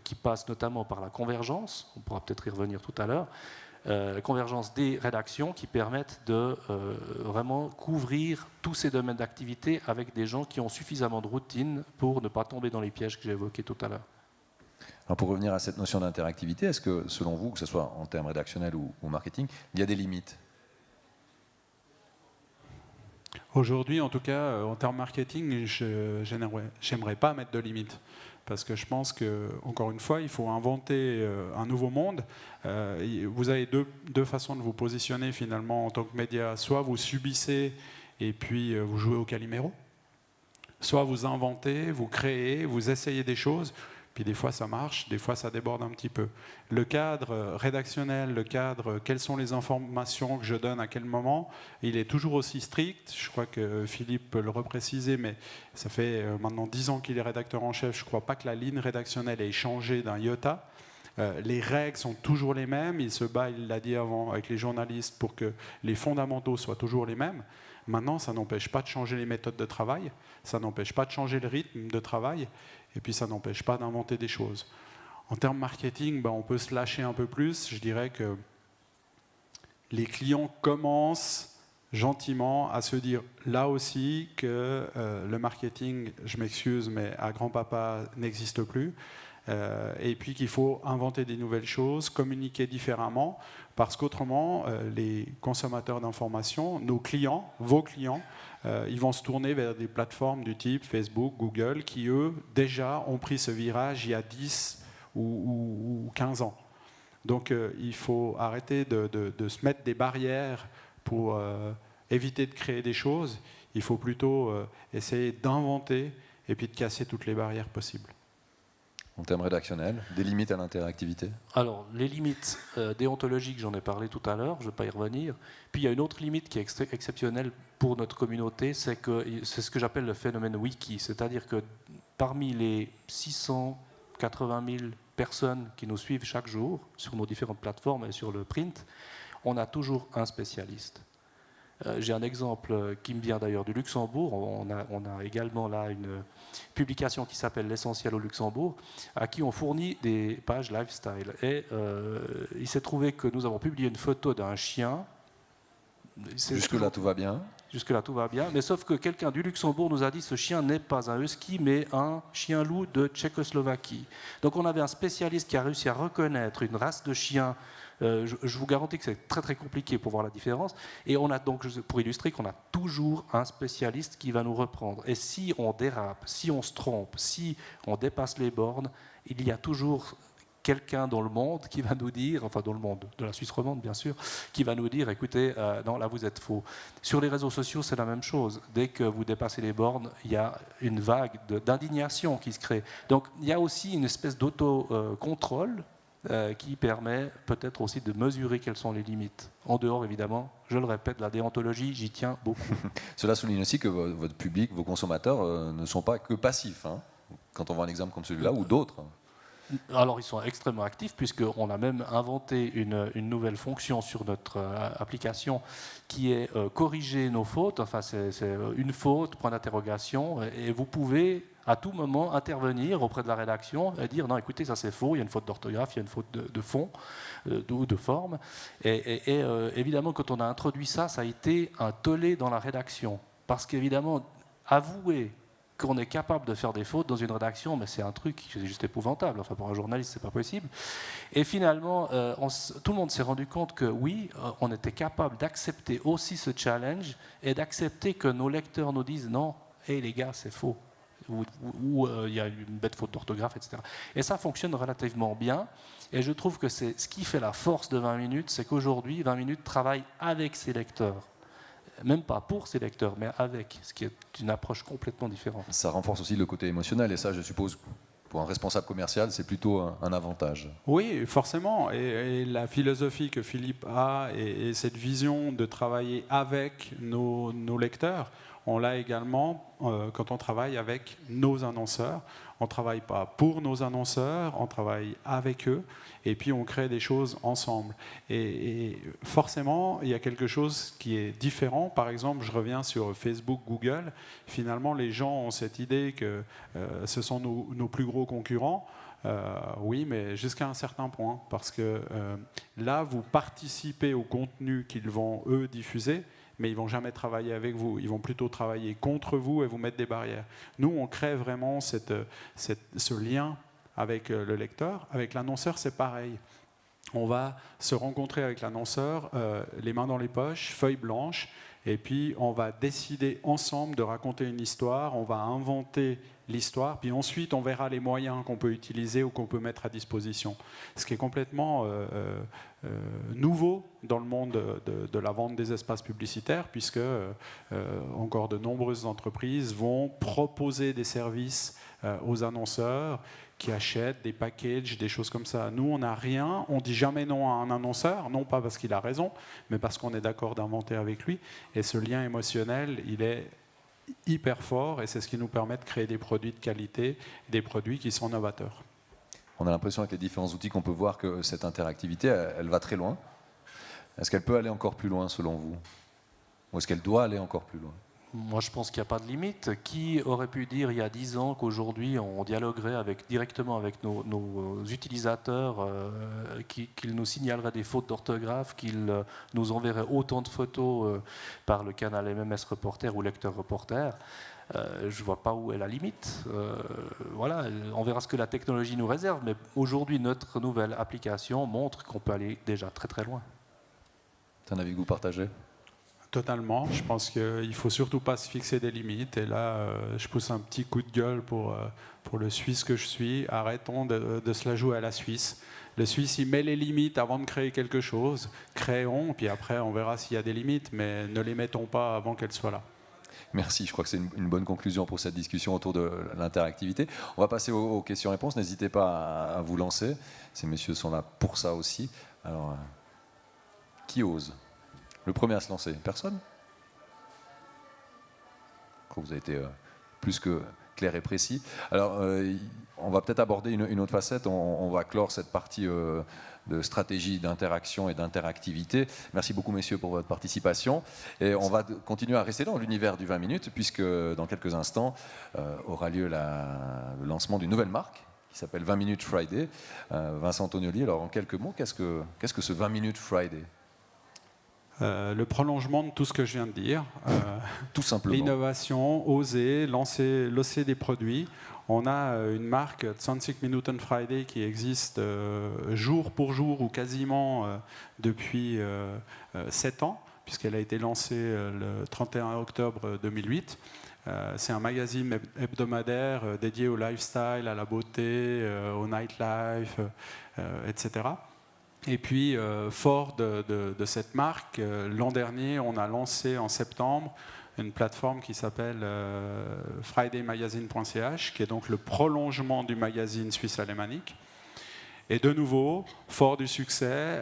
qui passe notamment par la convergence, on pourra peut-être y revenir tout à l'heure, la convergence des rédactions qui permettent de vraiment couvrir tous ces domaines d'activité avec des gens qui ont suffisamment de routine pour ne pas tomber dans les pièges que j'ai évoqués tout à l'heure. Alors pour revenir à cette notion d'interactivité, est-ce que selon vous, que ce soit en termes rédactionnels ou marketing, il y a des limites ? Aujourd'hui, en tout cas, en termes marketing, j'aimerais pas mettre de limites. Parce que je pense que, encore une fois, il faut inventer un nouveau monde. Vous avez deux façons de vous positionner finalement en tant que média. Soit vous subissez et puis vous jouez au Calimero. Soit vous inventez, vous créez, vous essayez des choses. Puis des fois ça marche, des fois ça déborde un petit peu. Le cadre rédactionnel, le cadre quelles sont les informations que je donne à quel moment, il est toujours aussi strict. Je crois que Philippe peut le repréciser, mais ça fait maintenant 10 ans qu'il est rédacteur en chef. Je ne crois pas que la ligne rédactionnelle ait changé d'un iota. Les règles sont toujours les mêmes. Il se bat, il l'a dit avant, avec les journalistes pour que les fondamentaux soient toujours les mêmes. Maintenant, ça n'empêche pas de changer les méthodes de travail, ça n'empêche pas de changer le rythme de travail, et puis ça n'empêche pas d'inventer des choses. En termes marketing, on peut se lâcher un peu plus. Je dirais que les clients commencent gentiment à se dire là aussi que le marketing, je m'excuse, mais à grand-papa n'existe plus. Et puis qu'il faut inventer des nouvelles choses, communiquer différemment, parce qu'autrement, les consommateurs d'informations, nos clients, vos clients, ils vont se tourner vers des plateformes du type Facebook, Google, qui, eux, déjà ont pris ce virage il y a 10 ou 15 ans. Donc, il faut arrêter de se mettre des barrières pour éviter de créer des choses. Il faut plutôt essayer d'inventer et puis de casser toutes les barrières possibles. En termes rédactionnels, des limites à l'interactivité ? Alors, les limites déontologiques, j'en ai parlé tout à l'heure, je ne vais pas y revenir. Puis il y a une autre limite qui est exceptionnelle pour notre communauté, c'est ce que j'appelle le phénomène wiki. C'est-à-dire que parmi les 680 000 personnes qui nous suivent chaque jour sur nos différentes plateformes et sur le print, on a toujours un spécialiste. J'ai un exemple qui me vient d'ailleurs du Luxembourg. On a également là une publication qui s'appelle L'Essentiel au Luxembourg, à qui on fournit des pages lifestyle. Et il s'est trouvé que nous avons publié une photo d'un chien. Jusque-là, tout va bien. Jusque-là, tout va bien. Mais sauf que quelqu'un du Luxembourg nous a dit que ce chien n'est pas un husky, mais un chien-loup de Tchécoslovaquie. Donc on avait un spécialiste qui a réussi à reconnaître une race de chiens. Je vous garantis que c'est très très compliqué pour voir la différence. Et on a donc, pour illustrer, qu'on a toujours un spécialiste qui va nous reprendre. Et si on dérape, si on se trompe, si on dépasse les bornes, il y a toujours quelqu'un dans le monde qui va nous dire, enfin dans le monde de la Suisse romande bien sûr, qui va nous dire, écoutez, non là vous êtes faux. Sur les réseaux sociaux c'est la même chose. Dès que vous dépassez les bornes, il y a une vague d'indignation qui se crée. Donc il y a aussi une espèce d'auto-contrôle qui permet peut-être aussi de mesurer quelles sont les limites. En dehors, évidemment, je le répète, la déontologie, j'y tiens beaucoup. Cela souligne aussi que votre public, vos consommateurs, ne sont pas que passifs, hein, quand on voit un exemple comme celui-là ou d'autres. Alors, ils sont extrêmement actifs puisqu'on a même inventé une nouvelle fonction sur notre application qui est corriger nos fautes. Enfin, c'est une faute, point d'interrogation, et vous pouvez à tout moment intervenir auprès de la rédaction et dire non, écoutez, ça c'est faux, il y a une faute d'orthographe, il y a une faute de fond ou de forme. Et évidemment, quand on a introduit ça, ça a été un tollé dans la rédaction. Parce qu'évidemment, avouer qu'on est capable de faire des fautes dans une rédaction, mais c'est un truc qui est juste épouvantable. Enfin, pour un journaliste, c'est pas possible. Et finalement, tout le monde s'est rendu compte que oui, on était capable d'accepter aussi ce challenge et d'accepter que nos lecteurs nous disent non, hé les gars, c'est faux. Ou il y a une bête faute d'orthographe, etc. Et ça fonctionne relativement bien. Et je trouve que c'est ce qui fait la force de 20 minutes, c'est qu'aujourd'hui, 20 minutes travaille avec ses lecteurs. Même pas pour ses lecteurs, mais avec, ce qui est une approche complètement différente. Ça renforce aussi le côté émotionnel, et ça, je suppose, pour un responsable commercial, c'est plutôt un avantage. Oui, forcément. Et la philosophie que Philippe a et cette vision de travailler avec nos lecteurs, on l'a également quand on travaille avec nos annonceurs. On ne travaille pas pour nos annonceurs, on travaille avec eux, et puis on crée des choses ensemble. Et forcément, il y a quelque chose qui est différent. Par exemple, je reviens sur Facebook, Google. Finalement, les gens ont cette idée que ce sont nos plus gros concurrents. Oui, mais jusqu'à un certain point, parce que là, vous participez au contenu qu'ils vont, eux, diffuser, mais ils ne vont jamais travailler avec vous. Ils vont plutôt travailler contre vous et vous mettre des barrières. Nous, on crée vraiment ce lien avec le lecteur. Avec l'annonceur, c'est pareil. On va se rencontrer avec l'annonceur, les mains dans les poches, feuille blanche, et puis on va décider ensemble de raconter une histoire, on va inventer l'histoire, puis ensuite on verra les moyens qu'on peut utiliser ou qu'on peut mettre à disposition. Ce qui est complètement nouveau dans le monde de la vente des espaces publicitaires, puisque encore de nombreuses entreprises vont proposer des services aux annonceurs qui achètent des packages, des choses comme ça. Nous, on n'a rien, on ne dit jamais non à un annonceur, non pas parce qu'il a raison, mais parce qu'on est d'accord d'inventer avec lui. Et ce lien émotionnel, il est hyper fort, et c'est ce qui nous permet de créer des produits de qualité, des produits qui sont novateurs. On a l'impression avec les différents outils qu'on peut voir que cette interactivité, elle va très loin. Est-ce qu'elle peut aller encore plus loin selon vous? Ou est-ce qu'elle doit aller encore plus loin? Moi, je pense qu'il n'y a pas de limite. Qui aurait pu dire il y a 10 ans qu'aujourd'hui, on dialoguerait directement avec nos utilisateurs, qu'ils nous signaleraient des fautes d'orthographe, qu'ils nous enverraient autant de photos par le canal MMS Reporter ou Lecteur Reporter. Je ne vois pas où est la limite. Voilà, on verra ce que la technologie nous réserve, mais aujourd'hui, notre nouvelle application montre qu'on peut aller déjà très très loin. C'est un avis que vous partagez? Totalement. Je pense qu'il ne faut surtout pas se fixer des limites. Et là, je pousse un petit coup de gueule pour le Suisse que je suis. Arrêtons de se la jouer à la Suisse. Le Suisse, il met les limites avant de créer quelque chose. Créons, puis après, on verra s'il y a des limites, mais ne les mettons pas avant qu'elles soient là. Merci, je crois que c'est une bonne conclusion pour cette discussion autour de l'interactivité. On va passer aux questions-réponses. N'hésitez pas à vous lancer. Ces messieurs sont là pour ça aussi. Alors, qui ose? Le premier à se lancer? Personne? Vous avez été plus que clair et précis. Alors, on va peut-être aborder une autre facette. On va clore cette partie de stratégie d'interaction et d'interactivité. Merci beaucoup, messieurs, pour votre participation. Et on va continuer à rester dans l'univers du 20 minutes, puisque dans quelques instants aura lieu le lancement d'une nouvelle marque qui s'appelle 20 Minutes Friday. Vincent Antonioli, alors en quelques mots, qu'est-ce que ce 20 Minutes Friday? Le prolongement de tout ce que je viens de dire. Tout simplement. L'innovation, oser, lancer des produits. On a une marque, 20 Minuten Friday, qui existe jour pour jour ou quasiment depuis 7 ans, puisqu'elle a été lancée le 31 octobre 2008. C'est un magazine hebdomadaire dédié au lifestyle, à la beauté, au nightlife, etc. Et puis, fort de cette marque, l'an dernier, on a lancé en septembre une plateforme qui s'appelle fridaymagazine.ch, qui est donc le prolongement du magazine suisse alémanique. Et de nouveau, fort du succès,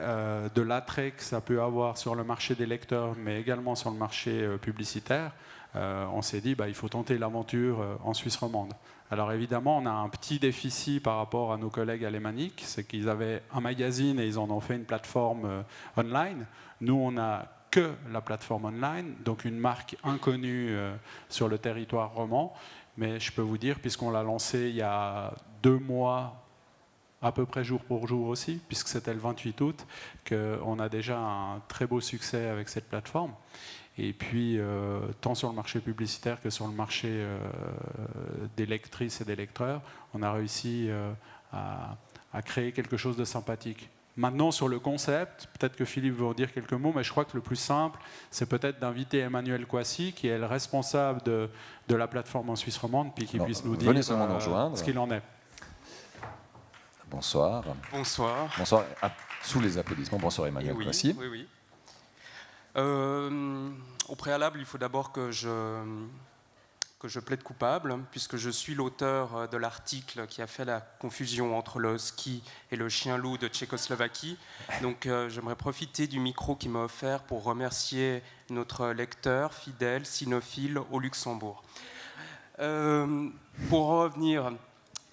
de l'attrait que ça peut avoir sur le marché des lecteurs, mais également sur le marché publicitaire, on s'est dit il faut tenter l'aventure en Suisse romande. Alors évidemment, on a un petit déficit par rapport à nos collègues alémaniques, c'est qu'ils avaient un magazine et ils en ont fait une plateforme online. Nous, on n'a que la plateforme online, donc une marque inconnue sur le territoire roman. Mais je peux vous dire, puisqu'on l'a lancé il y a 2 mois, à peu près jour pour jour aussi, puisque c'était le 28 août, qu'on a déjà un très beau succès avec cette plateforme. Et puis, tant sur le marché publicitaire que sur le marché des lectrices et des lecteurs, on a réussi à créer quelque chose de sympathique. Maintenant, sur le concept, peut-être que Philippe veut en dire quelques mots, mais je crois que le plus simple, c'est peut-être d'inviter Emmanuel Coissy, qui est le responsable de la plateforme en Suisse romande, puis qui puisse nous dire ce qu'il en est. Bonsoir. Bonsoir. Bonsoir. Sous les applaudissements, bonsoir Emmanuel Coissy. Oui. Au préalable, il faut d'abord que je plaide coupable, puisque je suis l'auteur de l'article qui a fait la confusion entre le ski et le chien loup de Tchécoslovaquie. Donc j'aimerais profiter du micro qui m'a offert pour remercier notre lecteur fidèle, cynophile au Luxembourg. Pour revenir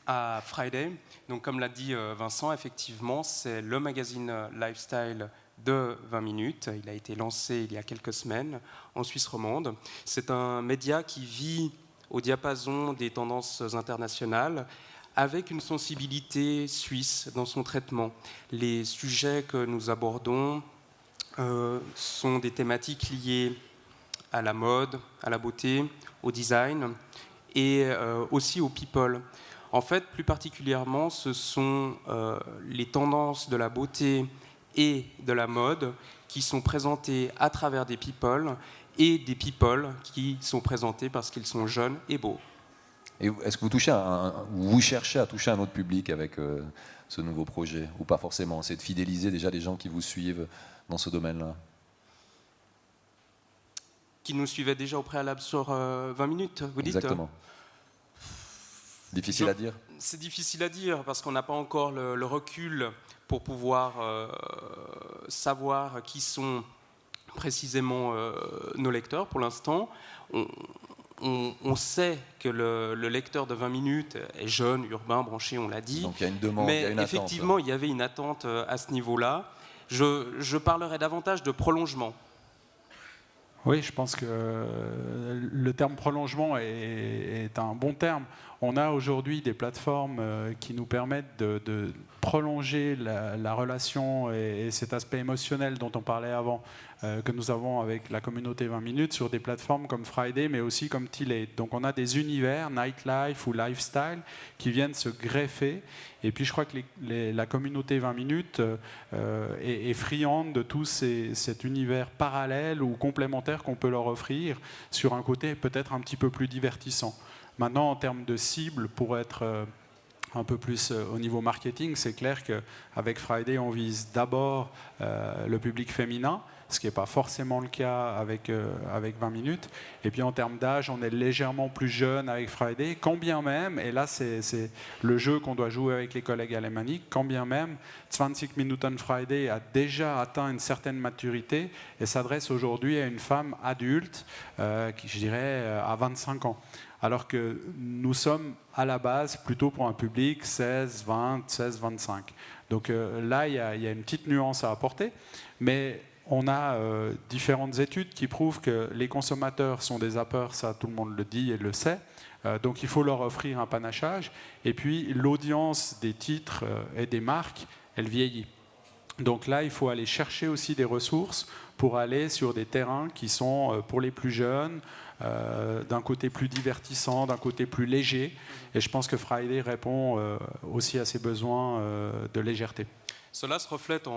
à Friday, donc comme l'a dit Vincent, effectivement, c'est le magazine lifestyle de 20 minutes. Il a été lancé il y a quelques semaines en Suisse romande. C'est un média qui vit au diapason des tendances internationales avec une sensibilité suisse dans son traitement. Les sujets que nous abordons sont des thématiques liées à la mode, à la beauté, au design et aussi au people. En fait, plus particulièrement, ce sont les tendances de la beauté et de la mode qui sont présentées à travers des people et des people qui sont présentés parce qu'ils sont jeunes et beaux. Et est-ce que vous cherchez à toucher un autre public avec ce nouveau projet ou pas forcément? C'est de fidéliser déjà les gens qui vous suivent dans ce domaine-là? Qui nous suivaient déjà au préalable sur 20 minutes, vous dites? Exactement. Difficile à dire? C'est difficile à dire parce qu'on n'a pas encore le recul pour pouvoir savoir qui sont précisément nos lecteurs. Pour l'instant, on sait que le lecteur de 20 minutes est jeune, urbain, branché, on l'a dit. Donc il y a une demande, mais il y a une attente. effectivement, il y avait une attente à ce niveau-là. Je parlerai davantage de prolongement. Oui, je pense que le terme prolongement est un bon terme. On a aujourd'hui des plateformes qui nous permettent de prolonger la relation et cet aspect émotionnel dont on parlait avant, que nous avons avec la communauté 20 minutes sur des plateformes comme Friday, mais aussi comme Tillate. Donc on a des univers, nightlife ou lifestyle, qui viennent se greffer. Et puis je crois que la communauté 20 minutes est friande de tout cet univers parallèle ou complémentaire qu'on peut leur offrir sur un côté peut-être un petit peu plus divertissant. Maintenant, en termes de cible, pour être un peu plus au niveau marketing, c'est clair qu'avec Friday, on vise d'abord le public féminin, ce qui n'est pas forcément le cas avec 20 minutes. Et puis en termes d'âge, on est légèrement plus jeune avec Friday, quand bien même, et là c'est le jeu qu'on doit jouer avec les collègues alémaniques, quand bien même 20 Minuten Friday a déjà atteint une certaine maturité et s'adresse aujourd'hui à une femme adulte, qui je dirais à 25 ans. Alors que nous sommes à la base plutôt pour un public 16, 20, 16, 25. Donc là, il y a une petite nuance à apporter, mais on a différentes études qui prouvent que les consommateurs sont des zappers, ça tout le monde le dit et le sait, donc il faut leur offrir un panachage, et puis l'audience des titres et des marques, elle vieillit. Donc là, il faut aller chercher aussi des ressources pour aller sur des terrains qui sont pour les plus jeunes, d'un côté plus divertissant, d'un côté plus léger. Et je pense que Friday répond aussi à ces besoins de légèreté. Cela se reflète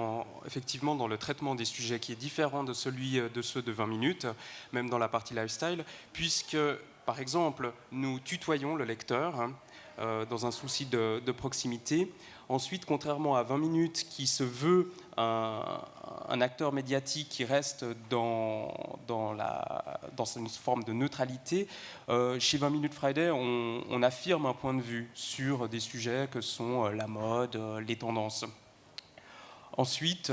effectivement dans le traitement des sujets qui est différent de ceux de 20 minutes, même dans la partie lifestyle, puisque, par exemple, nous tutoyons le lecteur dans un souci de proximité. Ensuite, contrairement à 20 minutes qui se veut un acteur médiatique qui reste dans une forme de neutralité, chez 20 minutes Friday, on affirme un point de vue sur des sujets que sont la mode, les tendances. Ensuite,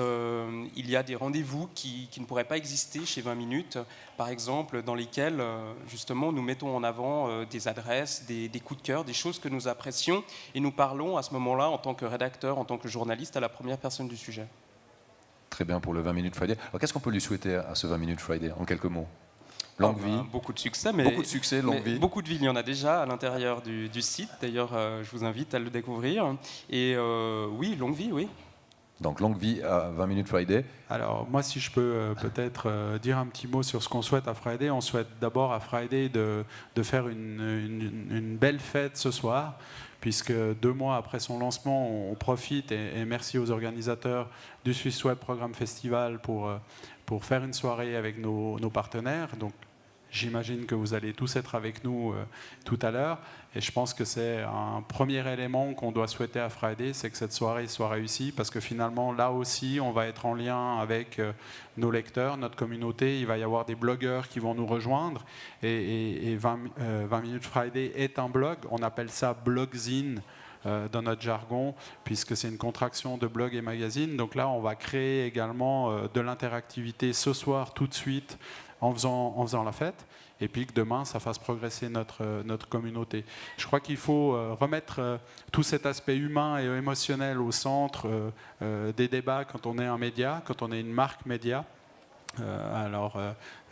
il y a des rendez-vous qui ne pourraient pas exister chez 20 minutes, par exemple, dans lesquels, justement, nous mettons en avant des adresses, des coups de cœur, des choses que nous apprécions, et nous parlons à ce moment-là, en tant que rédacteur, en tant que journaliste, à la première personne du sujet. Très bien pour le 20 minutes Friday. Alors, qu'est-ce qu'on peut lui souhaiter à ce 20 minutes Friday, en quelques mots? Longue vie. Beaucoup de succès, mais beaucoup de succès, longue vie. Beaucoup de vie, il y en a déjà à l'intérieur du site. D'ailleurs, je vous invite à le découvrir. Et oui, longue vie, oui. Donc, longue vie à 20 minutes Friday. Alors, moi, si je peux peut-être dire un petit mot sur ce qu'on souhaite à Friday. On souhaite d'abord à Friday de faire une belle fête ce soir, puisque 2 mois après son lancement, on profite, et merci aux organisateurs du Swiss Web Programme Festival pour faire une soirée avec nos partenaires. Donc, j'imagine que vous allez tous être avec nous tout à l'heure. Et je pense que c'est un premier élément qu'on doit souhaiter à Friday, c'est que cette soirée soit réussie, parce que finalement, là aussi, on va être en lien avec nos lecteurs, notre communauté. Il va y avoir des blogueurs qui vont nous rejoindre. Et 20 minutes Friday est un blog. On appelle ça Blogzine dans notre jargon, puisque c'est une contraction de blog et magazine. Donc là, on va créer également de l'interactivité ce soir, tout de suite, en faisant la fête, et puis que demain, ça fasse progresser notre communauté. Je crois qu'il faut remettre tout cet aspect humain et émotionnel au centre des débats quand on est un média, quand on est une marque média. Alors,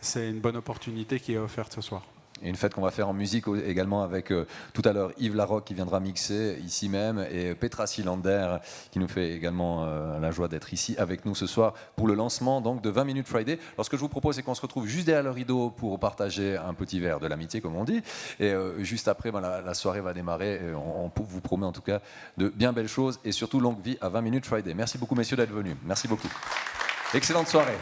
c'est une bonne opportunité qui est offerte ce soir. Et une fête qu'on va faire en musique également avec tout à l'heure Yves Larocque qui viendra mixer ici même, et Petra Silander qui nous fait également la joie d'être ici avec nous ce soir pour le lancement donc de 20 minutes Friday. Alors ce que je vous propose, c'est qu'on se retrouve juste derrière le rideau pour partager un petit verre de l'amitié, comme on dit, et juste après la soirée va démarrer, et on vous promet en tout cas de bien belles choses, et surtout longue vie à 20 minutes Friday. Merci beaucoup messieurs d'être venus, merci beaucoup, excellente soirée.